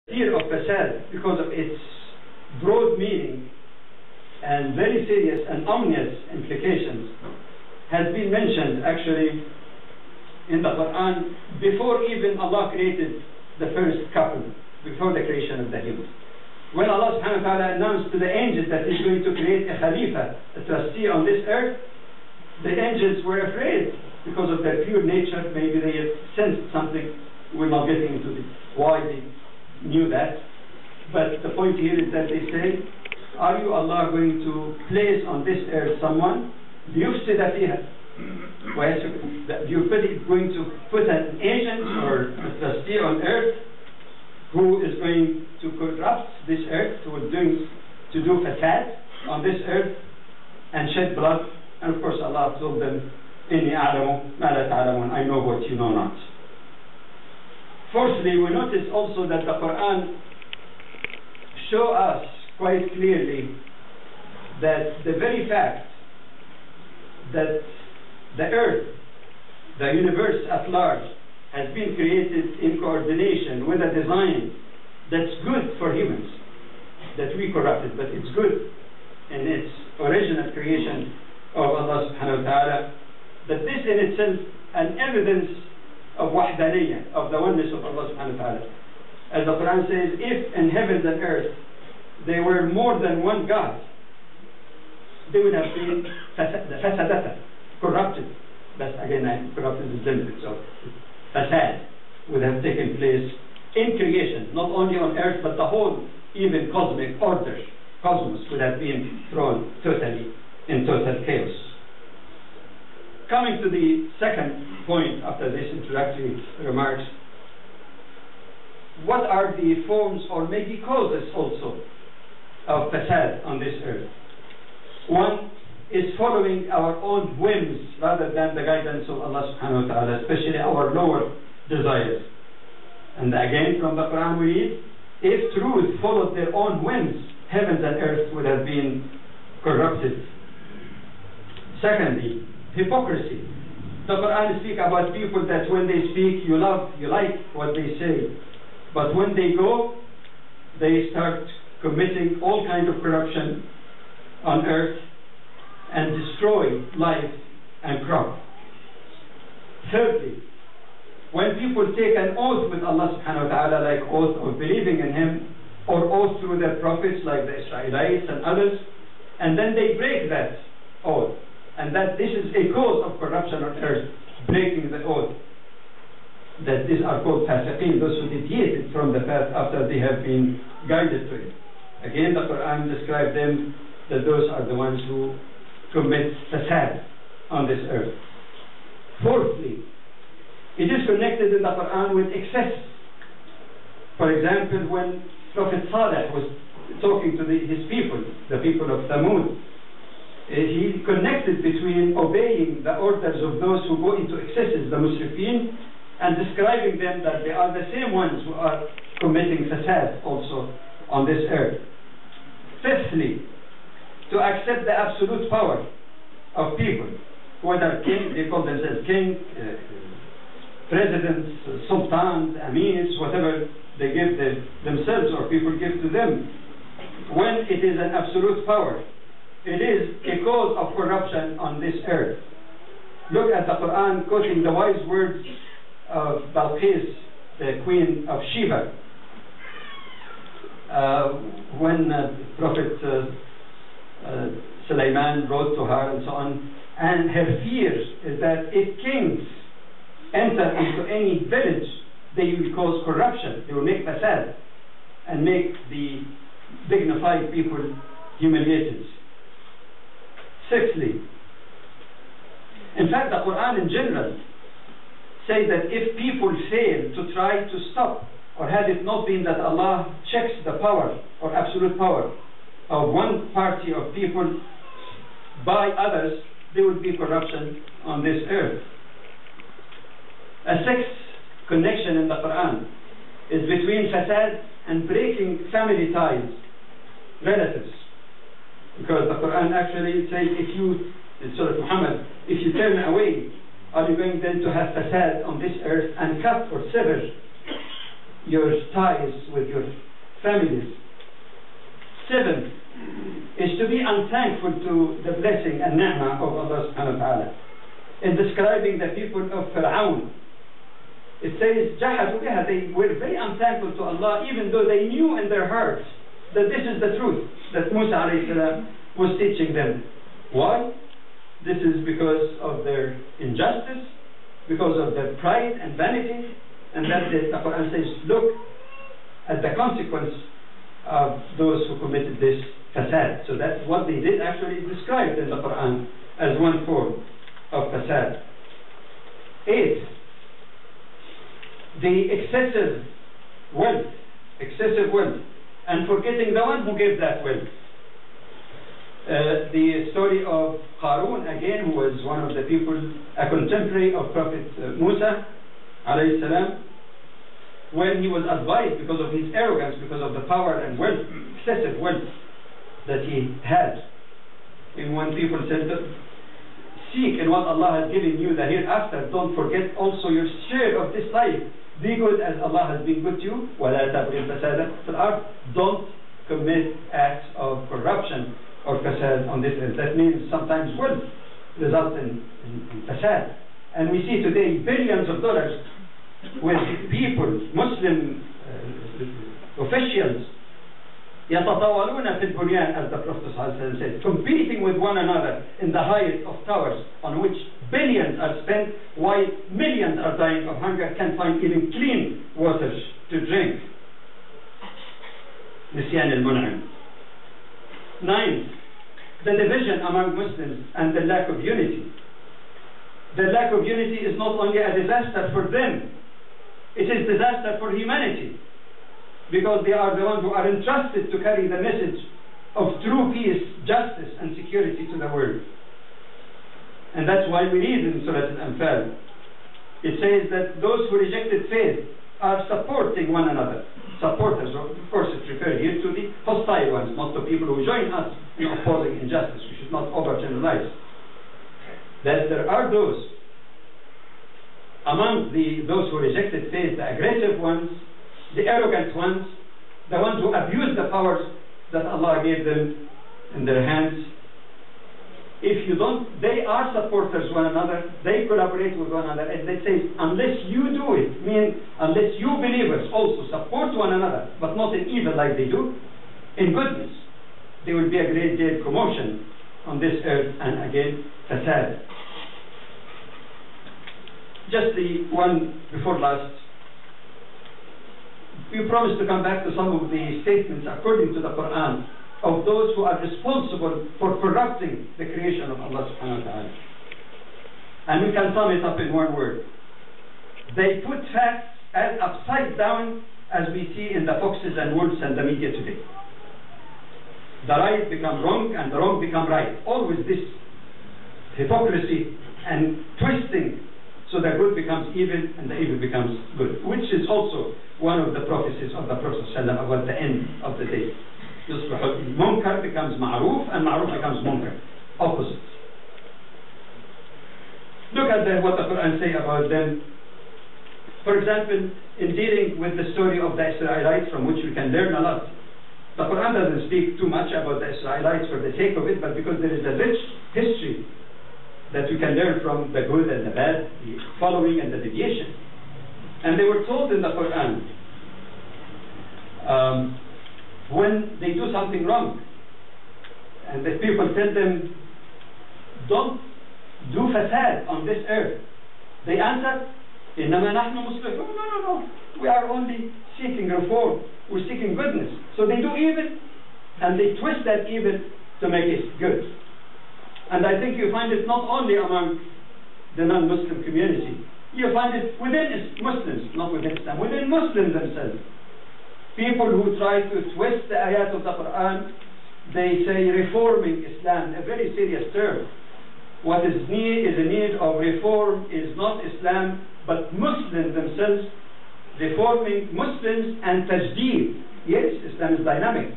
Fear of Fassad, because of its broad meaning and very serious and ominous implications, has been mentioned actually in the Quran before even Allah created the first couple, before the creation of the humans. When Allah subhanahu wa ta'ala announced to the angels that He's going to create a Khalifa, a trustee on this earth, the angels were afraid because of their pure nature. Maybe they had sensed something. We're not getting into why they knew that, but the point here is that they say, are you, Allah, going to place on this earth someone يفسد فيها? You're going to put an agent or a trustee on earth who is going to corrupt this earth, who is going to do fasad on this earth and shed blood. And of course Allah told them, إني أعلم ما لا تعلمون, I know what you know not. Fourthly, we notice also that the Quran shows us quite clearly that the very fact that the earth, the universe at large, has been created in coordination with a design that's good for humans, that we corrupted, but it's good in its original creation of Allah subhanahu wa ta'ala, that this in itself an evidence of wahdaniyah, of the oneness of Allah subhanahu wa ta'ala. As the Quran says, if in heavens and earth there were more than one God, they would have been fasadata, corrupted. But again, corrupted is limited, so fasad would have taken place in creation, not only on earth, but the whole, even cosmic order, cosmos would have been thrown totally in total chaos. Coming to the second point after this introductory remarks, what are the forms or maybe causes also of fasad on this earth? One is following our own whims rather than the guidance of Allah subhanahu wa ta'ala, especially our lower desires. And again from the Quran we read, if truth followed their own whims, heavens and earth would have been corrupted. Secondly, hypocrisy. The Quran speaks about people that when they speak, you love, you like what they say, but when they go, they start committing all kinds of corruption on earth and destroy life and crop. Thirdly, when people take an oath with Allah subhanahu wa ta'ala, like oath of believing in Him, or oath through their prophets like the Israelites and others, and then they break that oath, and that this is a cause of corruption on earth, breaking the oath, that these are called fasiqeen, those who deviated from the path after they have been guided to it. Again, the Quran describes them that those are the ones who commit fasad on this earth. Fourthly, it is connected in the Quran with excess. For example, when Prophet Saleh was talking to his people, the people of Thamud, he connected between obeying the orders of those who go into excesses, the musrifin, and describing them that they are the same ones who are committing fasad also on this earth. Fifthly, to accept the absolute power of people, whether king, they call themselves king, presidents, sultans, amirs, whatever they give themselves or people give to them. When it is an absolute power, it is a cause of corruption on this earth. Look at the Quran quoting the wise words of Balqis, the queen of Sheba, when Prophet Sulaiman wrote to her and so on, and her fear is that if kings enter into any village, they will cause corruption, they will make fasad and make the dignified people humiliated. Sixthly, in fact the Quran in general says that if people fail to try to stop, or had it not been that Allah checks the power or absolute power of one party of people by others, there would be corruption on this earth. A sixth connection in the Quran is between fasad and breaking family ties, relatives. Because the Quran actually says, if you, in Surah Muhammad, if you turn away, are you going then to have fasad on this earth and cut or sever your ties with your families. 7 is to be unthankful to the blessing and ni'mah of Allah subhanahu wa ta'ala. In describing the people of Fir'aun, it says, جَحَدُوا بِهَا, they were very unthankful to Allah, even though they knew in their hearts that this is the truth that Musa alayhi salam was teaching them. Why? This is because of their injustice, because of their pride and vanity, and that the Quran says, look at the consequence of those who committed this Fassad. So that's what they did, actually described in the Quran as one form of Fassad. 8, the excessive wealth, and forgetting the one who gave that wealth. The story of Qarun, again, who was one of the people, a contemporary of Prophet Musa alayhi salam, when he was advised because of his arrogance, because of the power and wealth, excessive wealth that he had. And when people said, seek in what Allah has given you the hereafter, don't forget also your share of this life. Be good as Allah has been good to you. وَلَا تَبْغِ الْفَسَادَ فِي الْأَرْضِ. Don't commit acts of corruption or fasad on this earth. That means sometimes wealth results in fasad. And we see today billions of dollars with people, Muslim officials, يَتَطَوَلُونَ فِي الْبُنْيَانِ, as the Prophet said, competing with one another in the height of towers on which billions are spent, while millions are dying of hunger, can't find even clean water to drink. نسيان المنعم. 9, the division among Muslims and the lack of unity. The lack of unity is not only a disaster for them, it is disaster for humanity, because they are the ones who are entrusted to carry the message of true peace, justice, and security to the world. And that's why we read in Surah Al-Anfal, it says that those who rejected faith are supporting one another. Supporters, of course, it's referred here to the hostile ones, not the people who join us in opposing injustice. We should not overgeneralize. That there are those among those who rejected faith, the aggressive ones, the arrogant ones, the ones who abuse the powers that Allah gave them in their hands. If you don't, they are supporters one another, they collaborate with one another, and they say, unless you do it, unless you believers also support one another, but not in evil like they do, in goodness, there will be a great deal of commotion on this earth, and again, fasad. Just the one before last, we promised to come back to some of the statements according to the Quran of those who are responsible for corrupting the creation of Allah subhanahu wa ta'ala. And we can sum it up in one word. They put facts as upside down as we see in the foxes and wolves and the media today. The right become wrong and the wrong become right. Always this hypocrisy and twisting, so the good becomes evil and the evil becomes good, which is also one of the prophecies of the Prophet ﷺ about the end of the day. Munkar becomes ma'ruf and ma'ruf becomes munkar. Opposite. Look at what the Quran say about them. For example, in dealing with the story of the Israelites, from which we can learn a lot. The Quran doesn't speak too much about the Israelites for the sake of it, but because there is a rich history that we can learn from the good and the bad, the following and the deviation. And they were told in the Quran, when they do something wrong, and the people tell them, don't do fasad on this earth, they answer, إِنَّمَا نَحْنُ مُصْلِحُونَ. No. We are only seeking reform. We're seeking goodness. So they do evil, and they twist that evil to make it good. And I think you find it not only among the non-Muslim community, you find it within Muslims, not within Islam, within Muslims themselves. People who try to twist the ayat of the Quran, they say reforming Islam, a very serious term. What is a need of reform is not Islam, but Muslims themselves, reforming Muslims and tajdeed. Yes, Islam is dynamic.